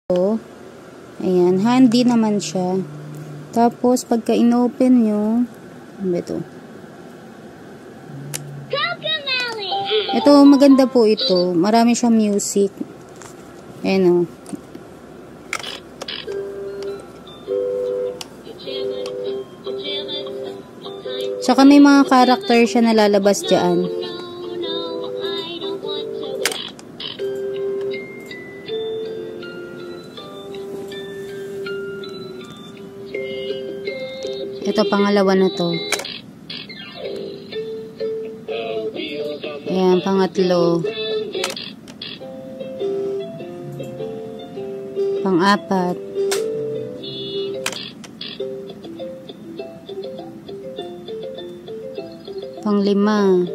Ayan, handy naman siya. Tapos, pagka in-open nyo, ano ba ito? Ito, maganda po ito. Marami siyang music. Ayan o. Tsaka may mga character siya na lalabas dyan. Ito, pangalawa na to. Ayan, pangatlo. Pang-apat. Pang-lima.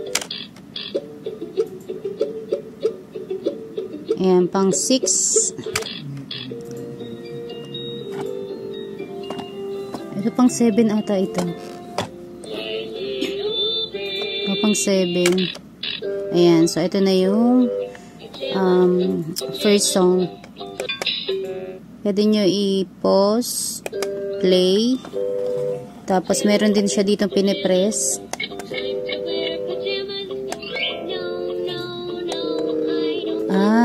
Ayan, pang-6. Ito pang-7 ata ito. O, pang-7. Ayan, so ito na yung first song. Pwede nyo i-pause, play. Tapos meron din siya dito pinipress.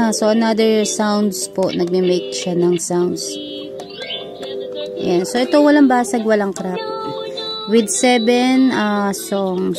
So another sounds po, nagme-make siya ng sounds. Ayan, so ito walang basag, walang crack. With 7 songs.